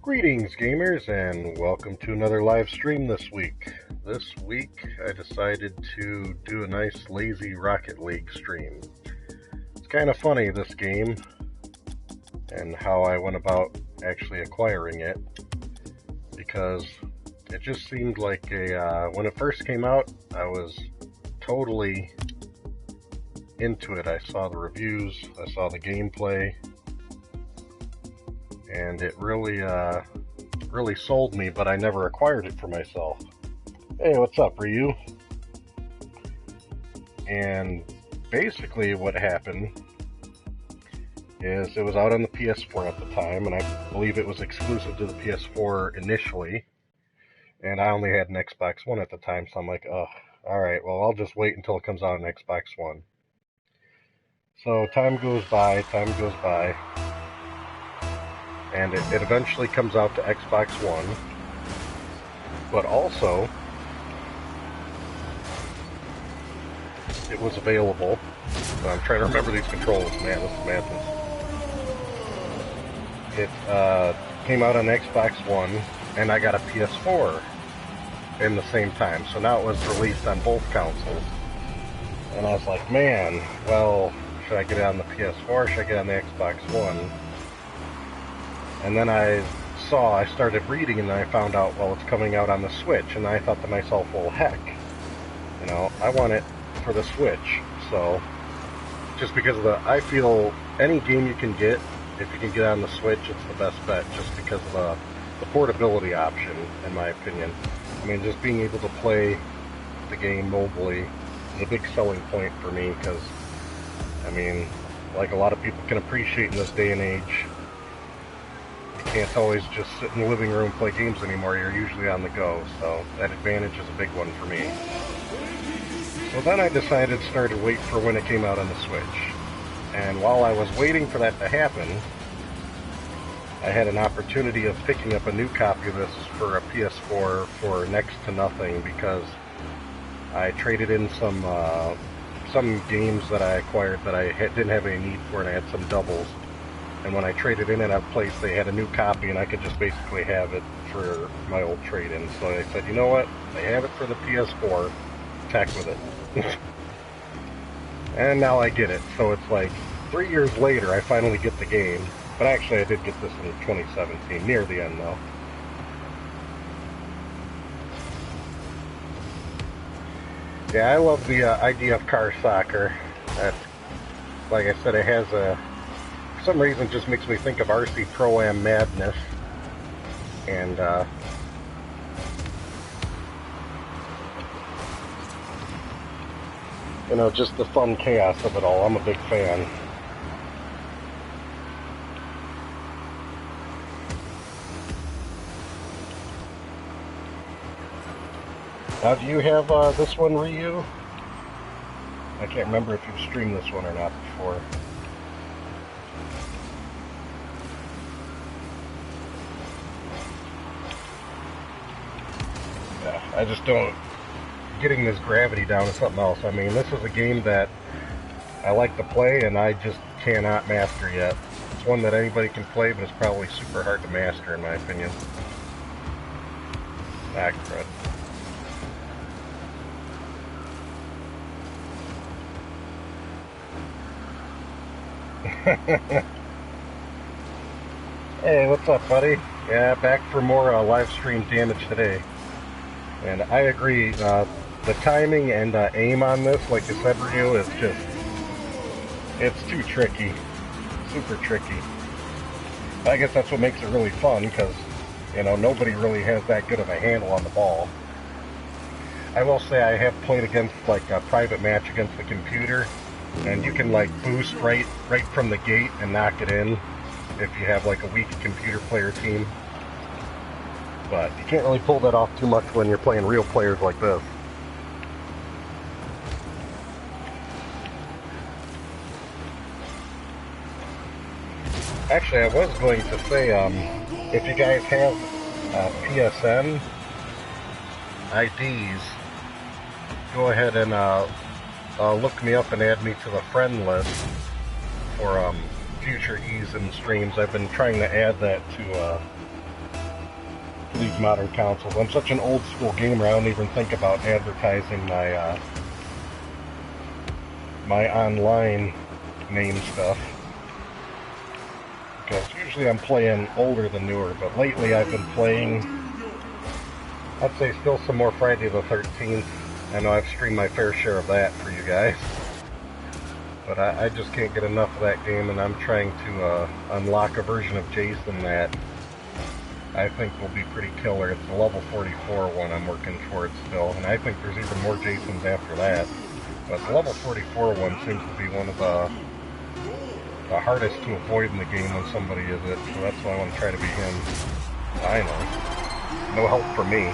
Greetings, gamers, and welcome to another live stream this week. This week, I decided to do a nice, lazy Rocket League stream. It's kind of funny, this game, and how I went about actually acquiring it, because it just seemed like when it first came out, I was totally into it. I saw the reviews, I saw the gameplay, and it really sold me, but I never acquired it for myself. Hey, what's up, Ryu? And basically what happened is it was out on the PS4 at the time, and I believe it was exclusive to the PS4 initially, and I only had an Xbox One at the time, so I'm like, oh, alright, well, I'll just wait until it comes out on Xbox One. So time goes by, and it eventually comes out to Xbox One, but also it was available. I'm trying to remember these controls, man, this is madness. It came out on Xbox One, and I got a PS4 in the same time, so now it was released on both consoles. And I was like, man, well, should I get it on the PS4 or should I get it on the Xbox One? And then I started reading, and I found out, well, it's coming out on the Switch, and I thought to myself, well, heck, you know, I want it for the Switch. So, just because of I feel any game you can get, if you can get on the Switch, it's the best bet, just because of the portability option, in my opinion. I mean, just being able to play the game mobily is a big selling point for me, because, I mean, like a lot of people can appreciate in this day and age, can't always just sit in the living room and play games anymore. You're usually on the go, so that advantage is a big one for me. So then I decided to start to wait for when it came out on the Switch. And while I was waiting for that to happen, I had an opportunity of picking up a new copy of this for a PS4 for next to nothing, because I traded in some games that I acquired that I didn't have any need for, and I had some doubles. And when I traded in at a place, they had a new copy, and I could just basically have it for my old trade-in. So I said, you know what? They have it for the PS4. Heck with it. And now I get it. So it's like 3 years later, I finally get the game. But actually, I did get this in 2017, near the end, though. Yeah, I love the idea of car soccer. Like I said, it has for some reason, just makes me think of RC Pro-Am madness, and you know, just the fun chaos of it all. I'm a big fan. Now, do you have this one, Ryu? I can't remember if you've streamed this one or not before. I just don't, getting this gravity down is something else. I mean, this is a game that I like to play, and I just cannot master yet. It's one that anybody can play, but it's probably super hard to master, in my opinion. Ah, crud. Hey, what's up, buddy? Yeah, back for more live stream damage today. And I agree, the timing and aim on this, like you said, Ryu, is just, it's too tricky. Super tricky. I guess that's what makes it really fun, because, you know, nobody really has that good of a handle on the ball. I will say I have played against, like, a private match against the computer, and you can, like, boost right from the gate and knock it in if you have, like, a weak computer player team. But you can't really pull that off too much when you're playing real players like this. Actually, I was going to say, if you guys have PSN IDs, go ahead and look me up and add me to the friend list for future ease in streams. I've been trying to add that these modern consoles. I'm such an old school gamer, I don't even think about advertising my my online name stuff. Because usually I'm playing older than newer, but lately I've been playing, I'd say still some more Friday the 13th. I know I've streamed my fair share of that for you guys. But I just can't get enough of that game, and I'm trying to unlock a version of Jason that I think will be pretty killer. It's the level 44 one I'm working towards still, and I think there's even more Jasons after that. But the level 44 one seems to be one of the hardest to avoid in the game when somebody is it, so that's why I want to try to be him. I know. No help for me.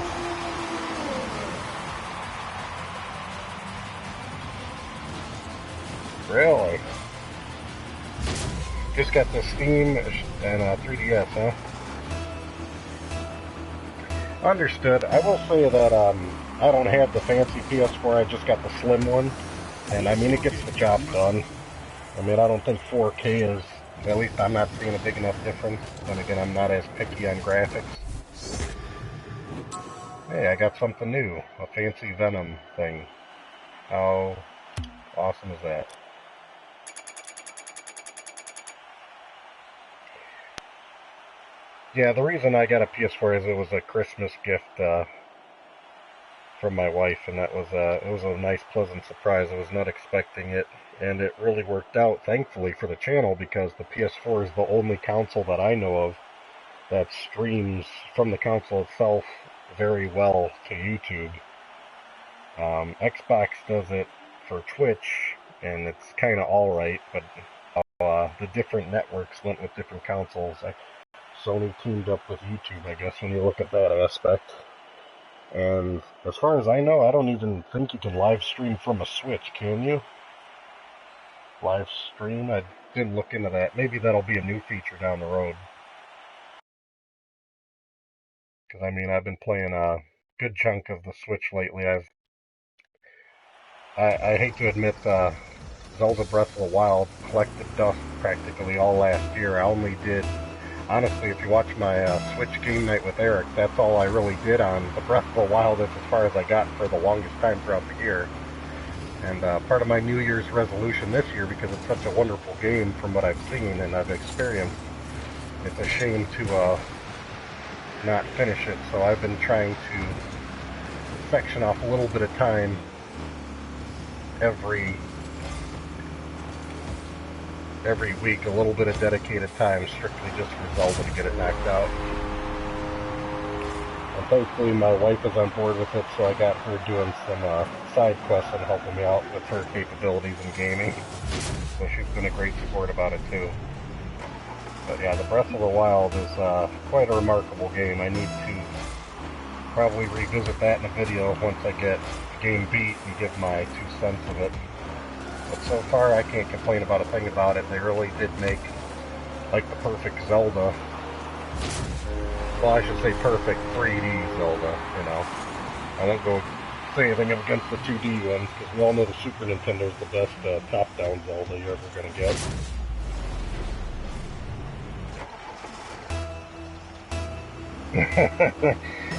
Really? Just got the Steam and 3DS, huh? Understood. I will say that I don't have the fancy PS4, I just got the slim one. And I mean, it gets the job done. I mean, I don't think 4K is, at least I'm not seeing a big enough difference. Then again, I'm not as picky on graphics. Hey, I got something new. A fancy Venom thing. How awesome is that? Yeah, the reason I got a PS4 is it was a Christmas gift from my wife, and that was it was a nice, pleasant surprise. I was not expecting it, and it really worked out, thankfully, for the channel, because the PS4 is the only console that I know of that streams from the console itself very well to YouTube. Xbox does it for Twitch, and it's kind of alright, but the different networks went with different consoles. Sony teamed up with YouTube, I guess, when you look at that aspect. And as far as I know, I don't even think you can live stream from a Switch, can you? Live stream? I didn't look into that. Maybe that'll be a new feature down the road. Because, I mean, I've been playing a good chunk of the Switch lately. I hate to admit, Zelda Breath of the Wild collected dust practically all last year. I only did... Honestly, if you watch my Switch game night with Eric, that's all I really did on the Breath of the Wild. That's as far as I got for the longest time throughout the year. And part of my New Year's resolution this year, because it's such a wonderful game from what I've seen and I've experienced, it's a shame to not finish it. So I've been trying to section off a little bit of time every week, a little bit of dedicated time strictly just for Zelda to get it knocked out. And thankfully my wife is on board with it, so I got her doing some side quests and helping me out with her capabilities in gaming. So she's been a great support about it too. But yeah, the Breath of the Wild is quite a remarkable game. I need to probably revisit that in a video once I get the game beat and give my 2 cents of it. But so far, I can't complain about a thing about it. They really did make, like, the perfect Zelda. Well, I should say perfect 3D Zelda, you know. I won't go say anything against the 2D ones, because we all know the Super Nintendo's the best top-down Zelda you're ever going to get.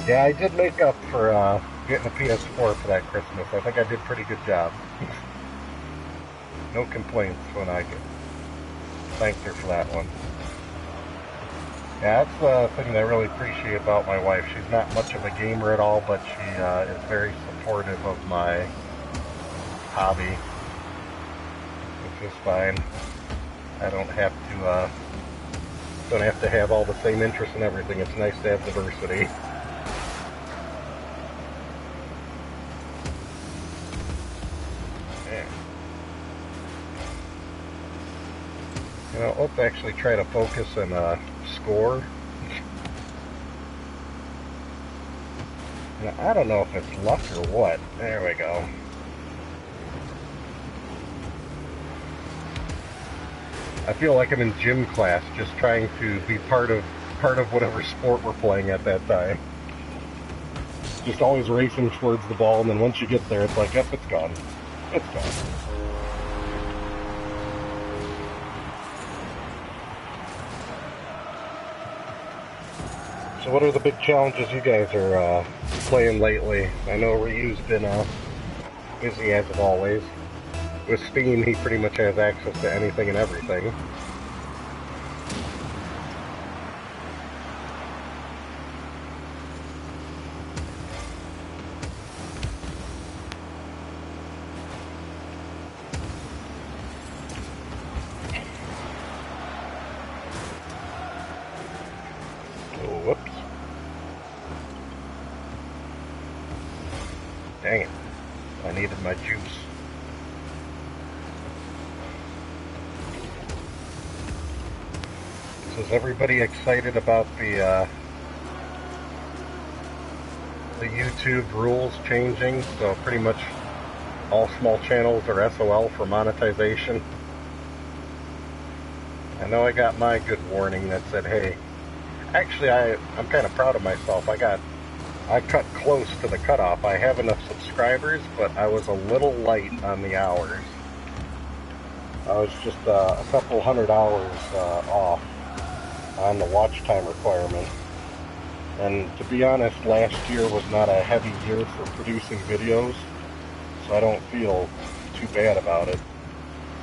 Yeah, I did make up for getting a PS4 for that Christmas. I think I did a pretty good job. No complaints when I thanked her for that one. Yeah, that's the thing that I really appreciate about my wife. She's not much of a gamer at all, but she is very supportive of my hobby, which is fine. I don't have to have all the same interests in everything. It's nice to have diversity. You know, let's actually try to focus and score. Now, I don't know if it's luck or what. There we go. I feel like I'm in gym class, just trying to be part of whatever sport we're playing at that time. Just always racing towards the ball, and then once you get there, it's like, yep, it's gone. It's gone. So what are the big challenges you guys are playing lately? I know Ryu's been busy as of always. With Steam, he pretty much has access to anything and everything. Oh, whoops. Dang it. I needed my juice. So is everybody excited about the YouTube rules changing? So pretty much all small channels are SOL for monetization. I know I got my good warning that said, hey, actually I'm kind of proud of myself. I cut close to the cutoff. I have enough subscribers, but I was a little light on the hours. I was just a couple hundred hours off on the watch time requirement. And to be honest, last year was not a heavy year for producing videos, so I don't feel too bad about it.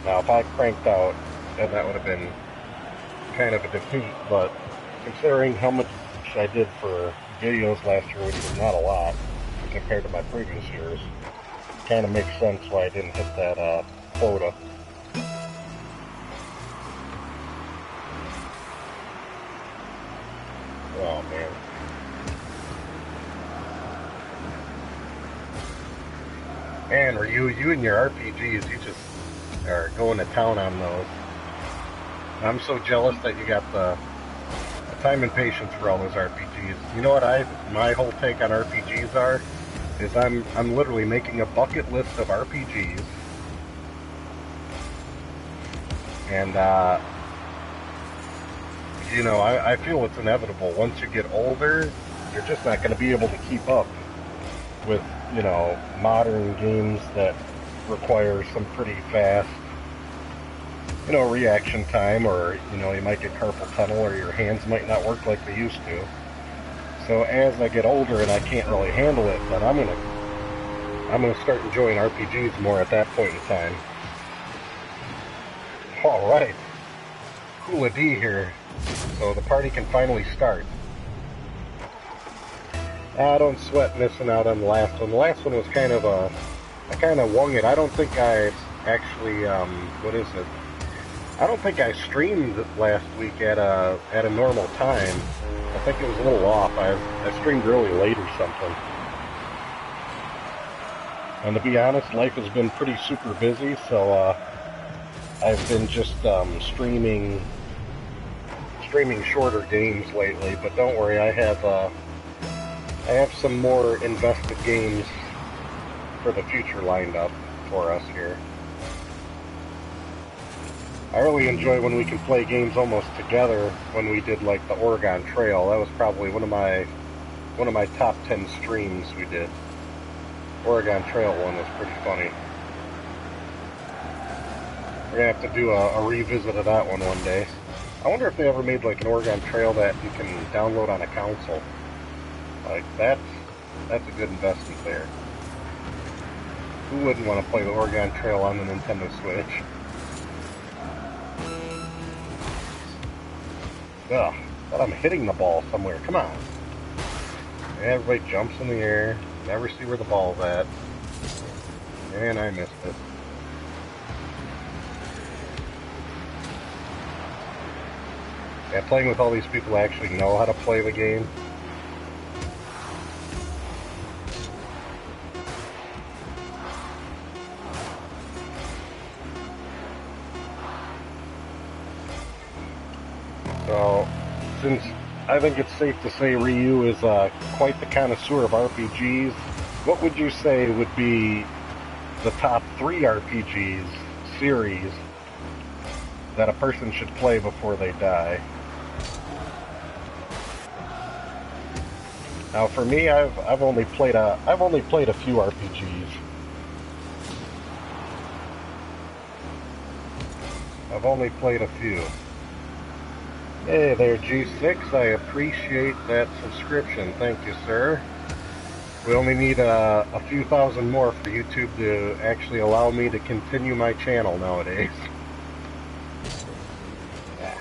Now, if I cranked out, then that would have been kind of a defeat, but considering how much I did for videos last year, which was not a lot compared to my previous years, it kind of makes sense why I didn't hit that quota. Oh, man. Man, Ryu, you and your RPGs, you just are going to town on those. I'm so jealous that you got the time and patience for all those RPGs. You know what my whole take on RPGs is I'm literally making a bucket list of RPGs. And, you know, I feel it's inevitable. Once you get older, you're just not going to be able to keep up with, you know, modern games that require some pretty fast, you know, reaction time, or, you know, you might get carpal tunnel, or your hands might not work like they used to. So as I get older and I can't really handle it, then I'm gonna start enjoying RPGs more at that point in time. All right, Hula D here, so the party can finally start. Don't sweat missing out on the last one. The last one was kind of I kind of wung it. I don't think I actually, what is it? I don't think I streamed last week at a normal time. I think it was a little off. I streamed really late or something. And to be honest, life has been pretty super busy, so I've been just streaming shorter games lately. But don't worry, I have some more invested games for the future lined up for us here. I really enjoy when we can play games almost together. When we did like the Oregon Trail, that was probably one of my top 10 streams we did. Oregon Trail one was pretty funny. We're gonna have to do a revisit of that one day. I wonder if they ever made like an Oregon Trail that you can download on a console. Like that's a good investment there. Who wouldn't want to play the Oregon Trail on the Nintendo Switch? Ugh, but I'm hitting the ball somewhere. Come on. Everybody jumps in the air. Never see where the ball's at. And I missed it. Yeah, playing with all these people who actually know how to play the game. So, since I think it's safe to say Ryu is quite the connoisseur of RPGs, what would you say would be the top 3 RPGs series that a person should play before they die? Now, for me, I've only played a few RPGs. I've only played a few. Hey there, G6. I appreciate that subscription. Thank you, sir. We only need a few thousand more for YouTube to actually allow me to continue my channel nowadays. Yeah.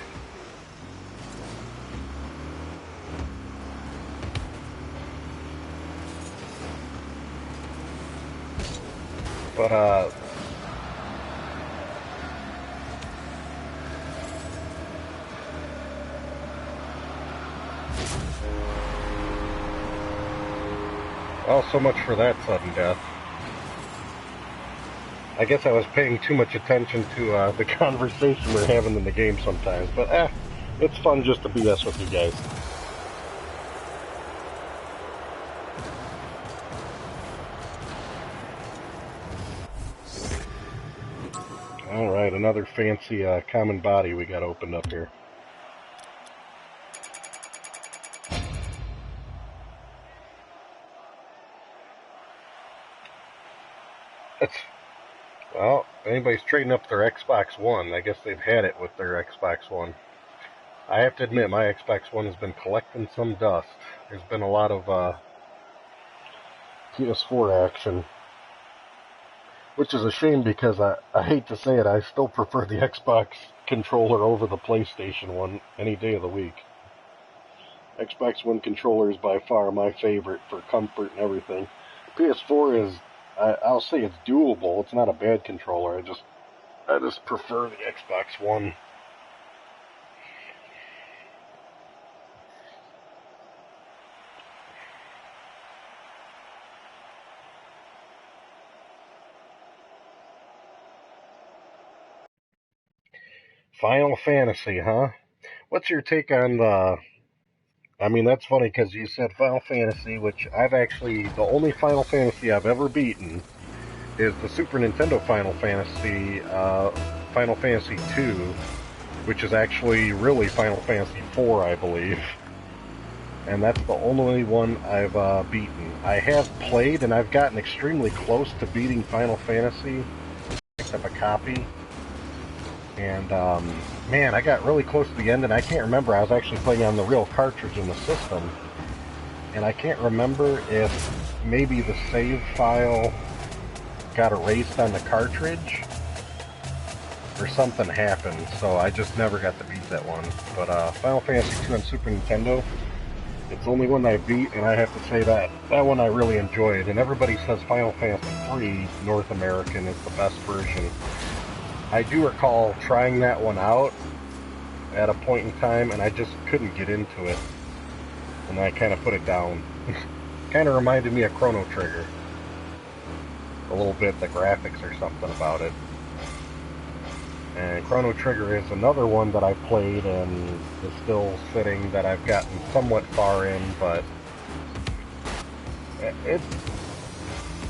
But, well, so much for that sudden death. I guess I was paying too much attention to the conversation we're having in the game sometimes. But, it's fun just to BS with you guys. Alright, another fancy common body we got opened up here. Well, if anybody's trading up their Xbox One, I guess they've had it with their Xbox One. I have to admit, my Xbox One has been collecting some dust. There's been a lot of PS4 action, which is a shame because I hate to say it, I still prefer the Xbox controller over the PlayStation one any day of the week. Xbox One controller is by far my favorite for comfort and everything. PS4 is, I'll say it's doable. It's not a bad controller. I just prefer the Xbox One. Final Fantasy, huh? What's your take on the... I mean, that's funny because you said Final Fantasy, which I've actually... The only Final Fantasy I've ever beaten is the Super Nintendo Final Fantasy II, which is actually really Final Fantasy IV, I believe. And that's the only one I've beaten. I have played, and I've gotten extremely close to beating Final Fantasy. Picked up a copy. And, man, I got really close to the end, and I can't remember. I was actually playing on the real cartridge in the system. And I can't remember if maybe the save file got erased on the cartridge, or something happened, so I just never got to beat that one. But, Final Fantasy II on Super Nintendo, it's the only one I beat, and I have to say that one I really enjoyed. And everybody says Final Fantasy III North American is the best version. I do recall trying that one out at a point in time, and I just couldn't get into it. And I kind of put it down. Kind of reminded me of Chrono Trigger. A little bit, the graphics or something about it. And Chrono Trigger is another one that I played and is still sitting that I've gotten somewhat far in, but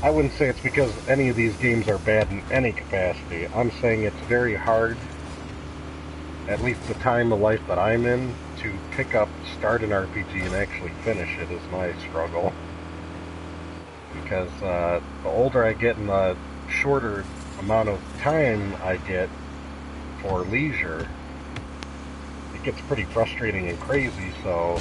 I wouldn't say it's because any of these games are bad in any capacity. I'm saying it's very hard, at least the time of life that I'm in, to pick up, start an RPG and actually finish it is my struggle. Because the older I get and the shorter amount of time I get for leisure, it gets pretty frustrating and crazy, so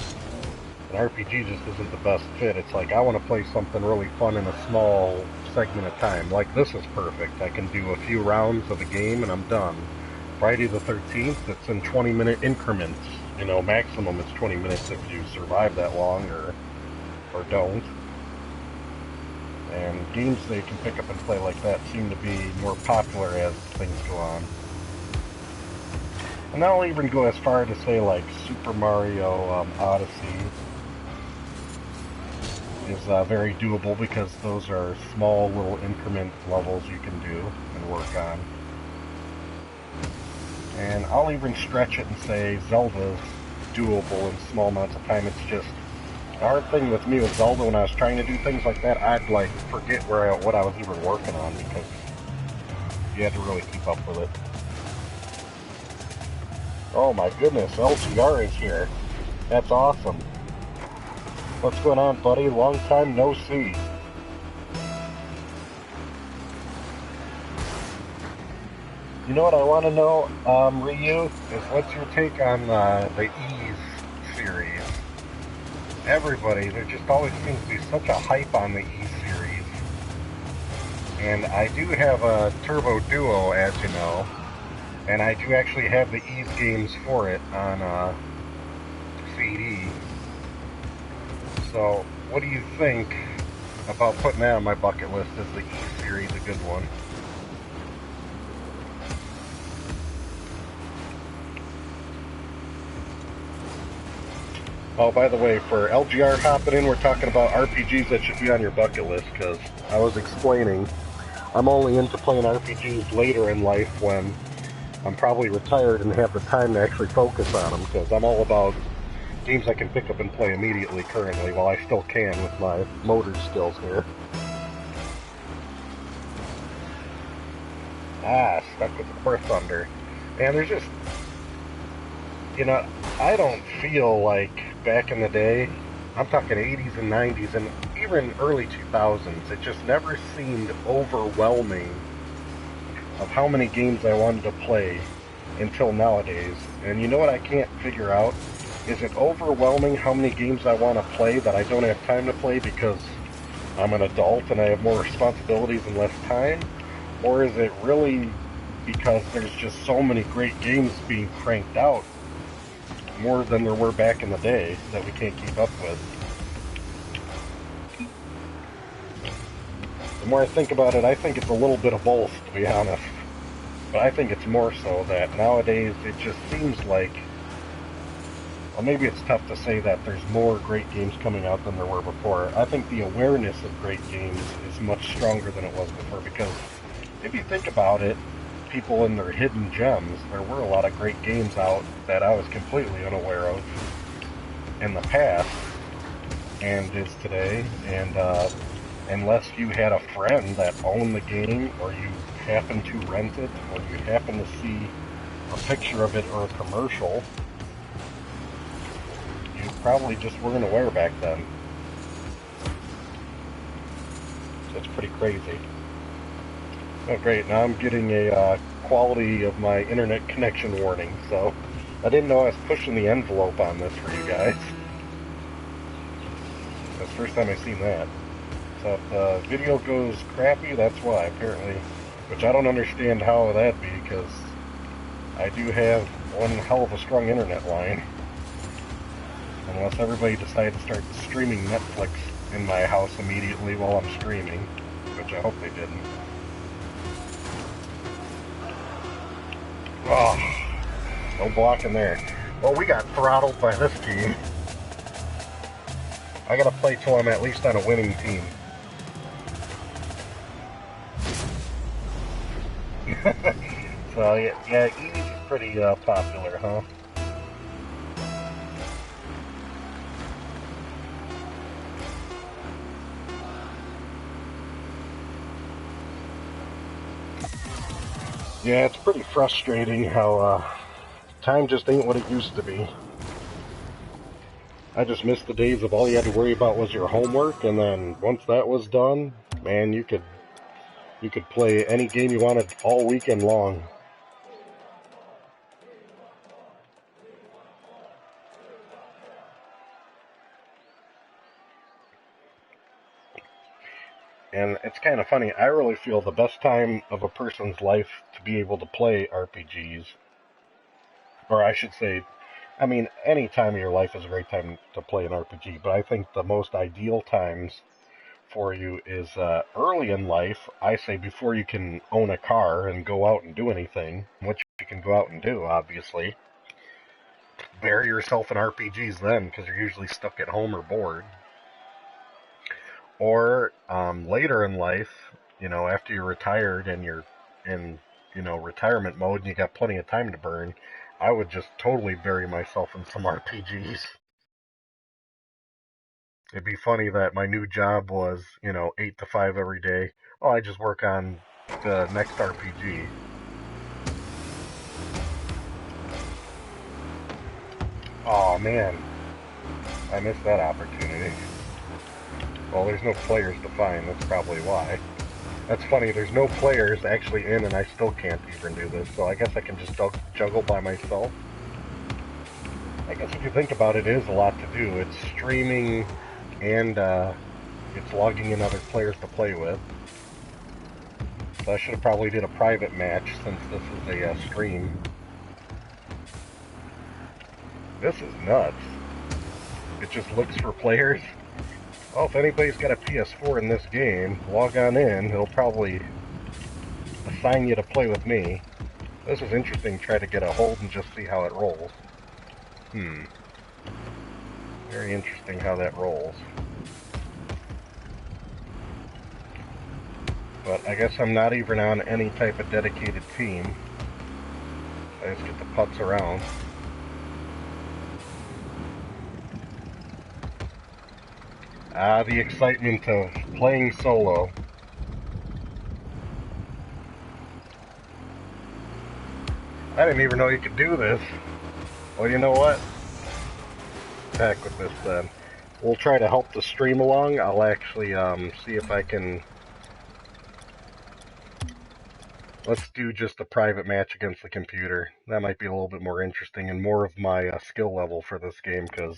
an RPG just isn't the best fit. It's like, I want to play something really fun in a small segment of time. Like, this is perfect. I can do a few rounds of the game and I'm done. Friday the 13th, it's in 20-minute increments. You know, maximum it's 20 minutes if you survive that long or don't. And games they can pick up and play like that seem to be more popular as things go on. And I'll even go as far to say, like, Super Mario Odyssey is very doable because those are small little increment levels you can do and work on. And I'll even stretch it and say Zelda's doable in small amounts of time. It's just the hard thing with me with Zelda when I was trying to do things like that, I'd like forget what I was even working on because you had to really keep up with it. Oh my goodness, LTR is here. That's awesome. What's going on, buddy? Long time no see. You know what I want to know, Ryu, is what's your take on the Ease series? Everybody, there just always seems to be such a hype on the Ease series. And I do have a Turbo Duo, as you know, and I do actually have the Ease games for it on CD. So, what do you think about putting that on my bucket list? Is the Ease series a good one? Oh, by the way, for LGR hopping in, we're talking about RPGs that should be on your bucket list, because I was explaining I'm only into playing RPGs later in life when I'm probably retired and have the time to actually focus on them, because I'm all about games I can pick up and play immediately currently, while I still can with my motor skills here. Ah, stuck with the War Thunder. Man, there's just, you know, I don't feel like back in the day, I'm talking 80s and 90s and even early 2000s, it just never seemed overwhelming of how many games I wanted to play until nowadays. And you know what I can't figure out? Is it overwhelming how many games I want to play that I don't have time to play because I'm an adult and I have more responsibilities and less time? Or is it really because there's just so many great games being cranked out, more than there were back in the day, that we can't keep up with? The more I think about it, I think it's a little bit of both, to be honest. But I think it's more so that nowadays it just seems like, well, maybe it's tough to say that there's more great games coming out than there were before. I think the awareness of great games is much stronger than it was before, because if you think about it, people in their hidden gems, there were a lot of great games out that I was completely unaware of in the past and is today, and unless you had a friend that owned the game, or you happened to rent it, or you happened to see a picture of it or a commercial, you probably just weren't aware back then. So it's pretty crazy. Oh great, now I'm getting a quality of my internet connection warning, so I didn't know I was pushing the envelope on this for you guys. That's the first time I've seen that. So if the video goes crappy, that's why, apparently. Which I don't understand how that'd be, because I do have one hell of a strong internet line. Unless everybody decided to start streaming Netflix in my house immediately while I'm streaming, which I hope they didn't. Oh, no blocking there. Well, we got throttled by this team. I gotta play till I'm at least on a winning team. So, yeah, Ease is pretty popular, huh? Yeah, it's pretty frustrating how time just ain't what it used to be. I just miss the days of all you had to worry about was your homework, and then once that was done, man, you could play any game you wanted all weekend long. And it's kind of funny, I really feel the best time of a person's life to be able to play RPGs, or I should say, I mean, any time of your life is a great time to play an RPG, but I think the most ideal times for you is early in life. I say before you can own a car and go out and do anything, which you can go out and do, obviously. Bury yourself in RPGs then, because you're usually stuck at home or bored. Or later in life, after you're retired and you're in, retirement mode and you got plenty of time to burn, I would just totally bury myself in some RPGs. It'd be funny that my new job was, 8 to 5 every day. Oh, I just work on the next RPG. Oh man, I missed that opportunity. Well, there's no players to find, that's probably why. That's funny, there's no players actually in and I still can't even do this, so I guess I can just juggle by myself. I guess if you think about it, it is a lot to do. It's streaming and it's logging in other players to play with. So I should have probably did a private match since this is a stream. This is nuts. It just looks for players. Well, if anybody's got a PS4 in this game, log on in. It'll probably assign you to play with me. This is interesting. Try to get a hold and just see how it rolls. Very interesting how that rolls. But I guess I'm not even on any type of dedicated team. I just get the putts around. The excitement of playing solo. I didn't even know you could do this. Well, you know what? Heck with this then. We'll try to help the stream along. I'll actually see if I can... Let's do just a private match against the computer. That might be a little bit more interesting and more of my skill level for this game, because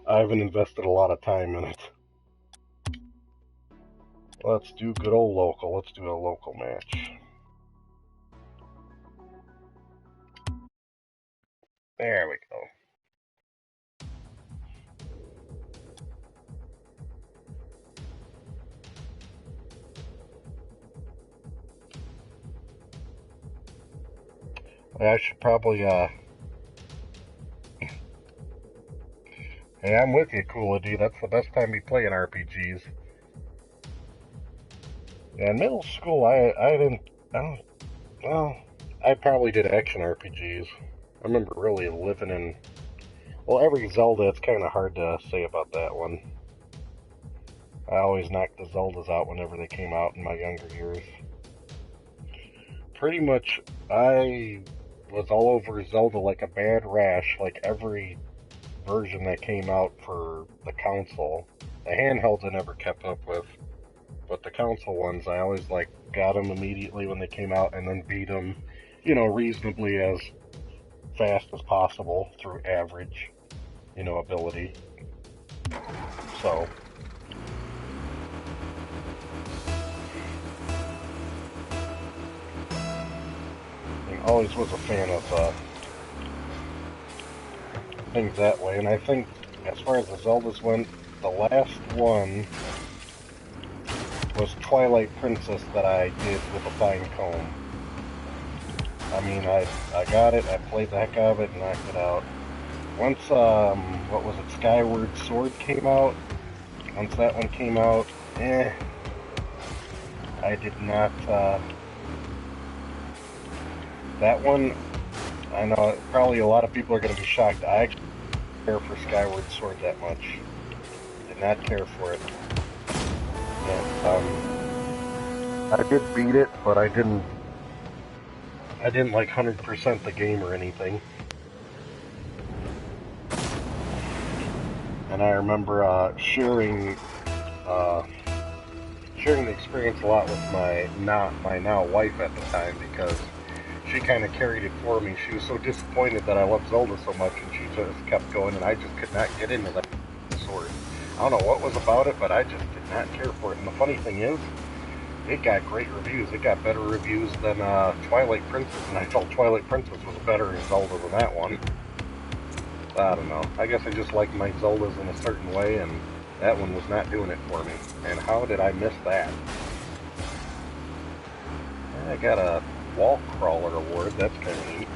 I haven't invested a lot of time in it. Let's do good old local. Let's do a local match. There we go. I should probably, Hey, I'm with you, Coola D. That's the best time to be playing RPGs. Yeah, in middle school, I probably did action RPGs. I remember really living in, well, every Zelda, it's kind of hard to say about that one. I always knocked the Zeldas out whenever they came out in my younger years. Pretty much, I was all over Zelda like a bad rash, like every version that came out for the console. The handhelds I never kept up with, but the console ones I always like got them immediately when they came out and then beat them, you know, reasonably as fast as possible through average, you know, ability. So I always was a fan of things that way, and I think as far as the Zeldas went, the last one was Twilight Princess that I did with a fine comb. I mean, I got it, I played the heck out of it, and knocked it out. Once, what was it, Skyward Sword came out, once that one came out, I did not, that one, I know probably a lot of people are going to be shocked. I actually didn't care for Skyward Sword that much. Did not care for it. And, I did beat it, but I didn't like 100% the game or anything. And I remember sharing the experience a lot with my now wife at the time, because she kind of carried it for me. She was so disappointed that I loved Zelda so much, and she just kept going, and I just could not get into that sword. I don't know what was about it, but I just did not care for it. And the funny thing is, it got great reviews. It got better reviews than Twilight Princess, and I felt Twilight Princess was better in Zelda than that one. I don't know. I guess I just like my Zeldas in a certain way, and that one was not doing it for me. And how did I miss that? I got a wall crawler award. That's kind of neat.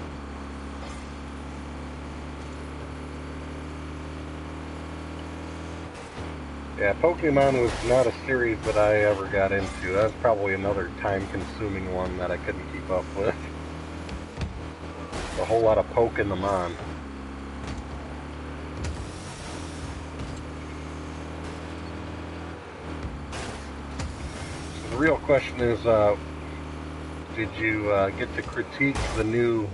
Yeah, Pokemon was not a series that I ever got into. That's probably another time-consuming one that I couldn't keep up with. A whole lot of poking them on. So the real question is, did you get to critique the new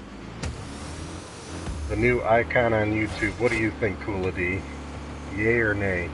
icon on YouTube? What do you think, Coola D? Yay or nay?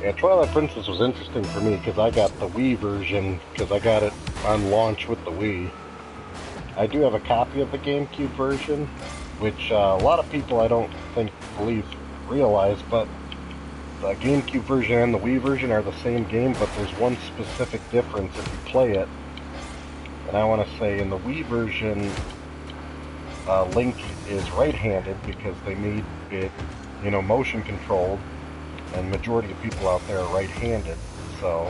Yeah, Twilight Princess was interesting for me because I got the Wii version because I got it on launch with the Wii. I do have a copy of the GameCube version, which a lot of people I don't think realize, but the GameCube version and the Wii version are the same game, but there's one specific difference if you play it. And I want to say in the Wii version, Link is right-handed because they made it, motion controlled, and majority of people out there are right-handed, so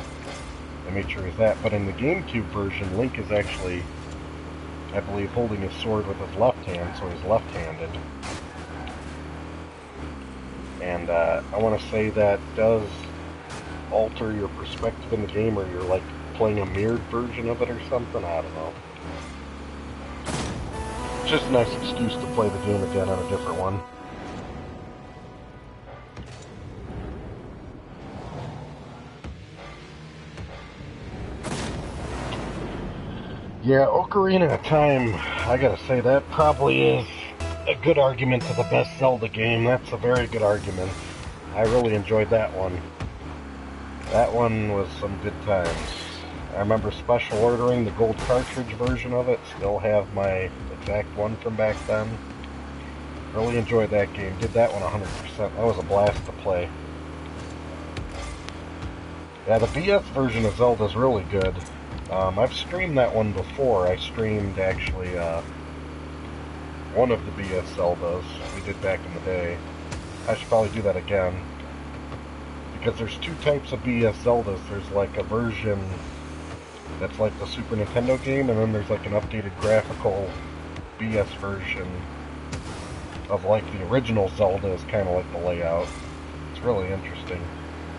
they made sure he's that. But in the GameCube version, Link is actually, I believe, holding his sword with his left hand, so he's left-handed. And I want to say that does alter your perspective in the game, or you're like playing a mirrored version of it or something. I don't know. Just a nice excuse to play the game again on a different one. Yeah, Ocarina of Time, I gotta say, that probably is a good argument to the best Zelda game. That's a very good argument. I really enjoyed that one. That one was some good times. I remember special ordering the gold cartridge version of it. Still have my exact one from back then. Really enjoyed that game. Did that one 100%. That was a blast to play. Yeah, the BS version of Zelda is really good. I've streamed that one before. I streamed, actually, one of the BS Zeldas we did back in the day. I should probably do that again. Because there's two types of BS Zeldas. There's like a version that's like the Super Nintendo game, and then there's like an updated graphical BS version of like the original Zelda is kind of like the layout. It's really interesting,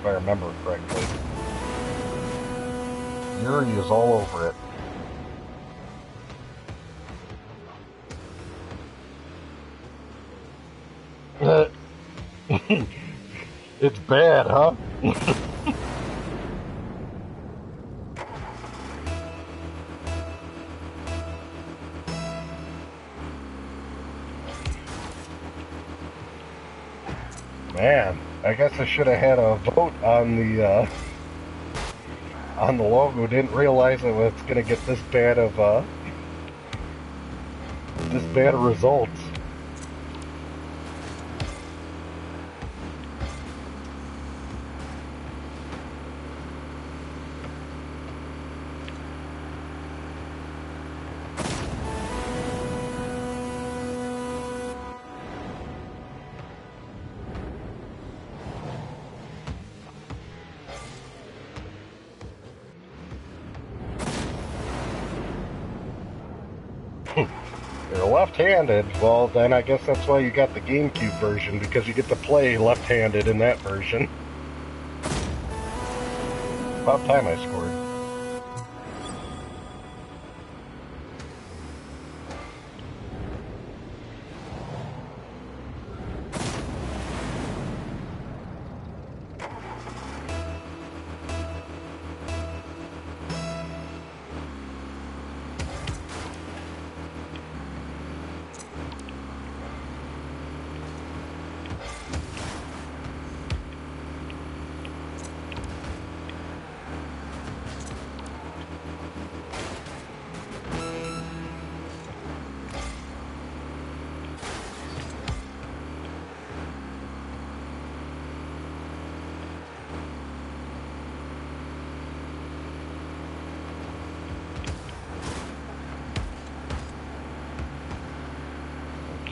if I remember correctly. Yuri is all over it. It's bad, huh? Man, I guess I should have had a vote on the logo. Didn't realize it was gonna get this bad of results. You're left-handed. Well, then I guess that's why you got the GameCube version, because you get to play left-handed in that version. About time I scored.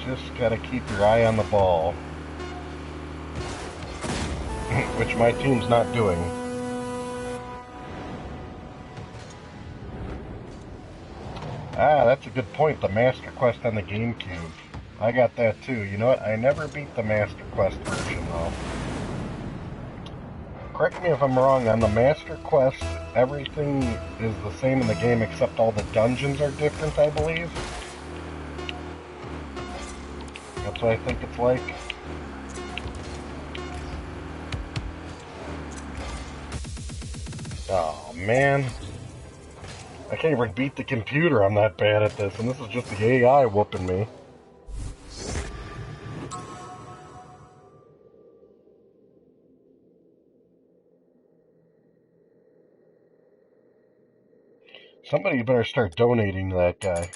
Just gotta keep your eye on the ball. Which my team's not doing. Ah, that's a good point. The Master Quest on the GameCube. I got that too. You know what? I never beat the Master Quest version though. Correct me if I'm wrong, on the Master Quest, everything is the same in the game except all the dungeons are different, I believe. That's what I think it's like. Oh, man. I can't even beat the computer. I'm that bad at this, and this is just the AI whooping me. Somebody better start donating to that guy.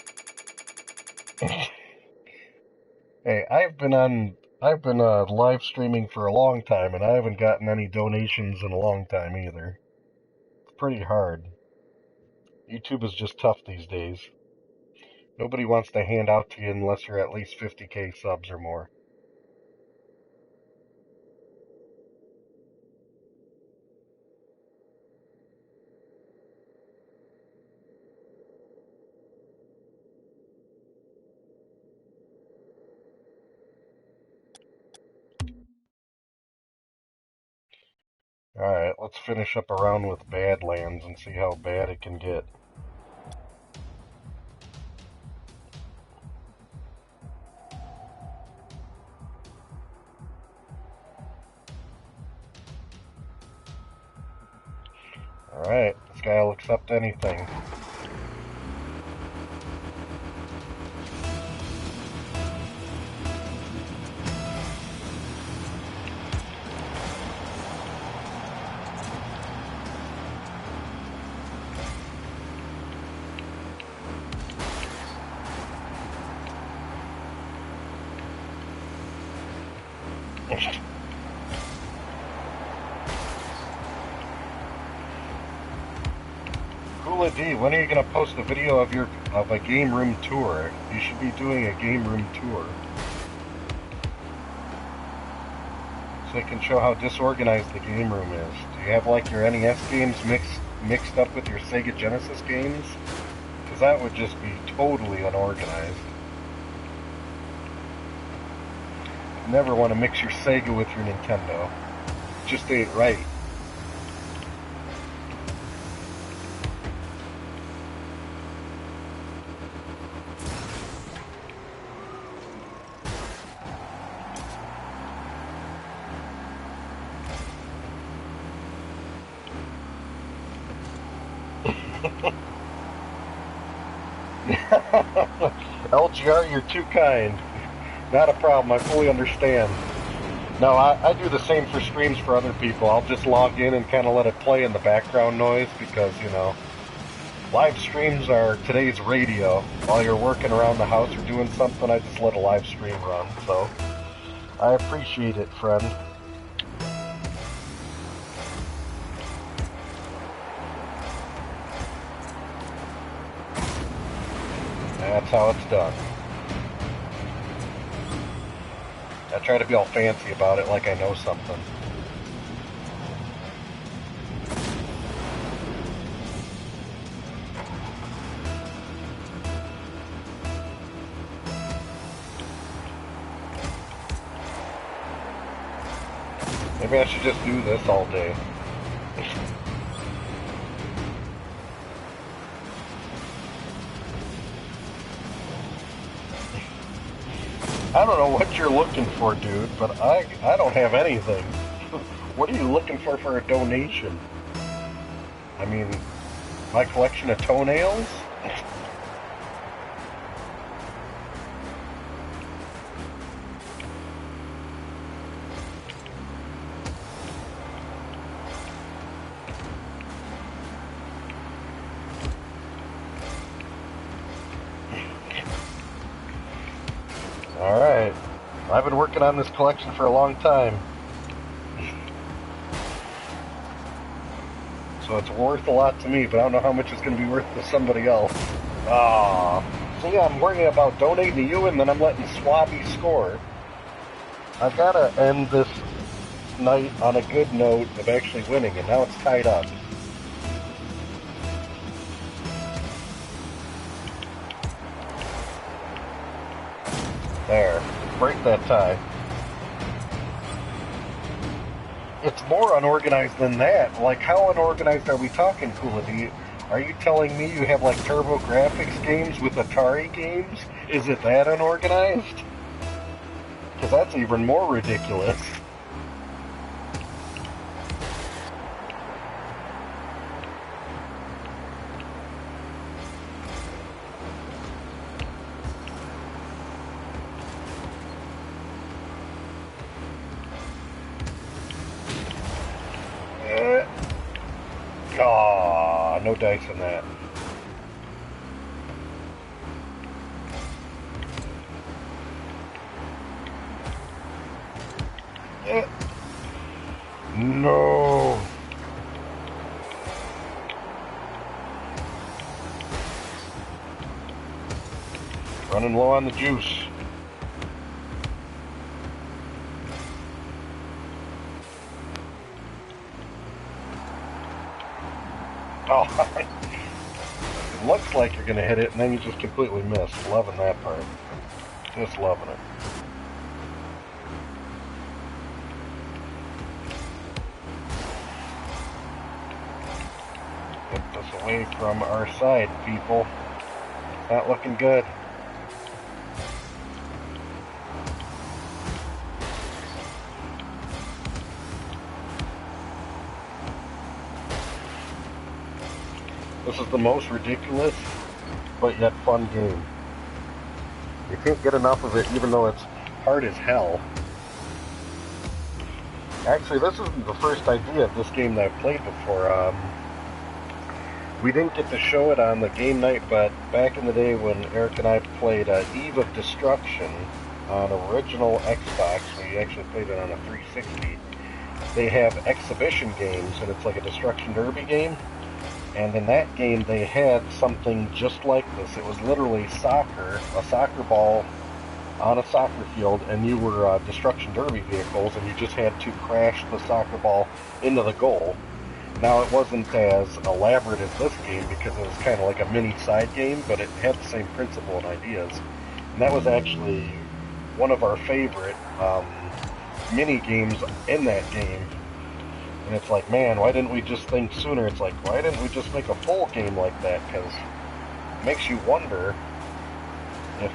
Hey, I've been live streaming for a long time, and I haven't gotten any donations in a long time either. It's pretty hard. YouTube is just tough these days. Nobody wants to hand out to you unless you're at least 50k subs or more. Alright, let's finish up around with Badlands and see how bad it can get. Alright, this guy will accept anything. Coola D, when are you going to post a video of a game room tour? You should be doing a game room tour. So it can show how disorganized the game room is. Do you have like your NES games mixed up with your Sega Genesis games? Because that would just be totally unorganized. You never want to mix your Sega with your Nintendo. It just ain't right. LGR, you're too kind. Not a problem, I fully understand. No, I do the same for streams for other people. I'll just log in and kind of let it play in the background noise because, you know, live streams are today's radio. While you're working around the house or doing something, I just let a live stream run. So, I appreciate it, friend. That's how it's done. I try to be all fancy about it like I know something. Maybe I should just do this all day. I don't know what you're looking for, dude, but I don't have anything. What are you looking for a donation? I mean, my collection of toenails? Alright. I've been working on this collection for a long time. So it's worth a lot to me, but I don't know how much it's going to be worth to somebody else. Ah, see, I'm worrying about donating to you and then I'm letting Swabby score. I've got to end this night on a good note of actually winning, and now it's tied up. There. Break that tie. It's more unorganized than that. Like, how unorganized are we talking, Coola? Are you telling me you have, like, TurboGrafx games with Atari games? Is it that unorganized? Because that's even more ridiculous. Aw, no dice in that. No. Running low on the juice. Oh, it looks like you're going to hit it, and then you just completely missed. Loving that part. Just loving it. Get this away from our side, people. It's not looking good. This is the most ridiculous, but yet fun game. You can't get enough of it, even though it's hard as hell. Actually, this isn't the first idea of this game that I've played before. We didn't get to show it on the game night, but back in the day when Eric and I played Eve of Destruction on original Xbox, we actually played it on a 360, they have exhibition games, and it's like a Destruction Derby game. And in that game, they had something just like this. It was literally soccer, a soccer ball on a soccer field, and you were Destruction Derby vehicles, and you just had to crash the soccer ball into the goal. Now, it wasn't as elaborate as this game because it was kind of like a mini side game, but it had the same principle and ideas. And that was actually one of our favorite mini games in that game. And it's like, man, why didn't we just think sooner? It's like, why didn't we just make a full game like that? Because it makes you wonder if,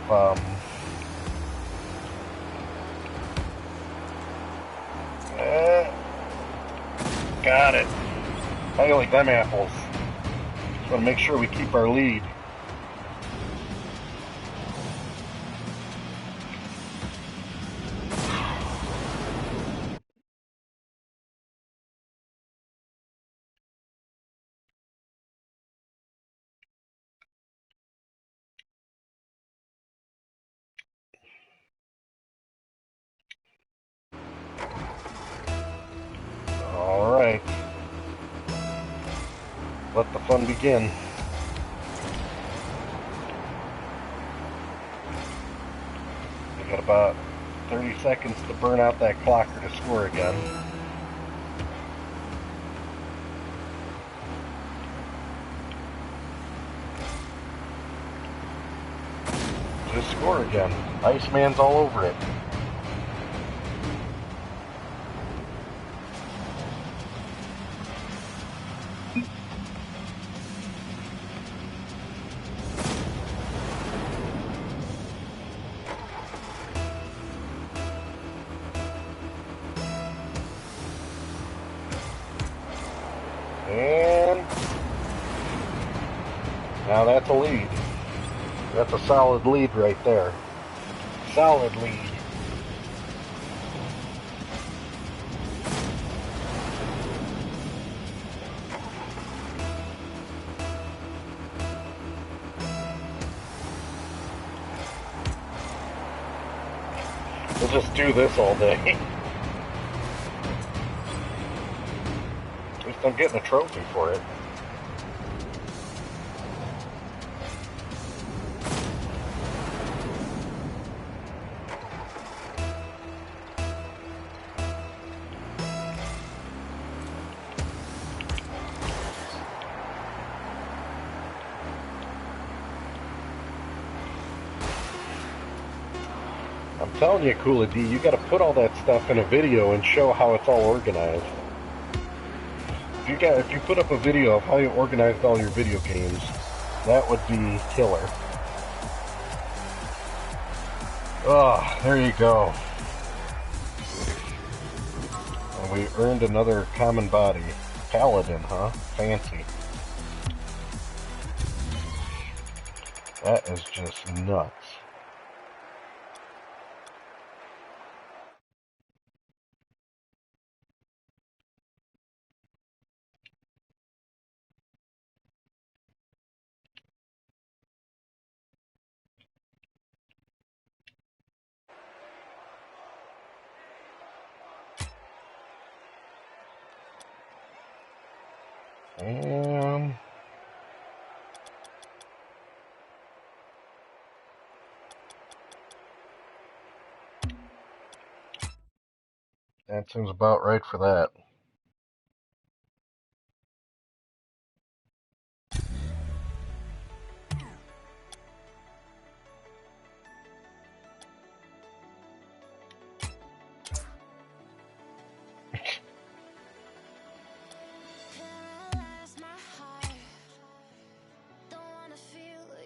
got it. I like them apples. Just want to make sure we keep our lead. Alright. Let the fun begin. We got about 30 seconds to burn out that clocker to score again. Just score again. Iceman's all over it. And now that's a lead. That's a solid lead right there. Solid lead. We'll just do this all day. At least I'm getting a trophy for it. I'm telling you, Coola D, you gotta put all that stuff in a video and show how it's all organized. If you put up a video of how you organized all your video games, that would be killer. Oh, there you go. And we earned another common body. Paladin, huh? Fancy. That is just nuts. And that seems about right for that.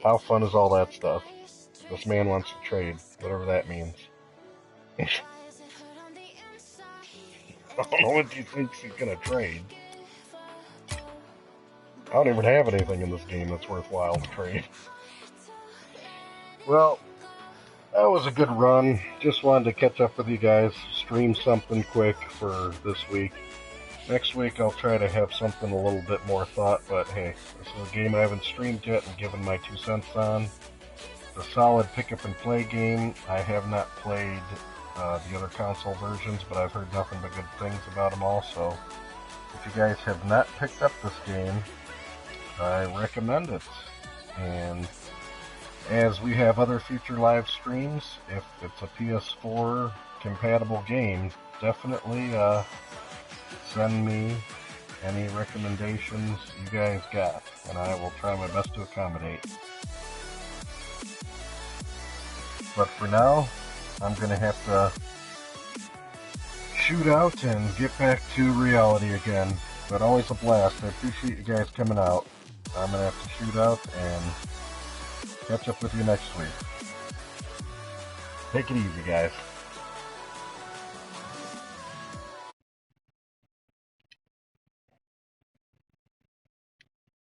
How fun is all that stuff? This man wants to trade, whatever that means. I don't know what he thinks he's gonna trade. I don't even have anything in this game that's worthwhile to trade. Well, that was a good run. Just wanted to catch up with you guys, stream something quick for this week. Next week I'll try to have something a little bit more thought, but hey, this is a game I haven't streamed yet and given my 2 cents on. It's a solid pick-up-and-play game. I have not played the other console versions, but I've heard nothing but good things about them all, so if you guys have not picked up this game, I recommend it. And as we have other future live streams, if it's a PS4 compatible game, definitely send me any recommendations you guys got, and I will try my best to accommodate. But for now, I'm going to have to shoot out and get back to reality again. But always a blast. I appreciate you guys coming out. I'm going to have to shoot out and catch up with you next week. Take it easy, guys.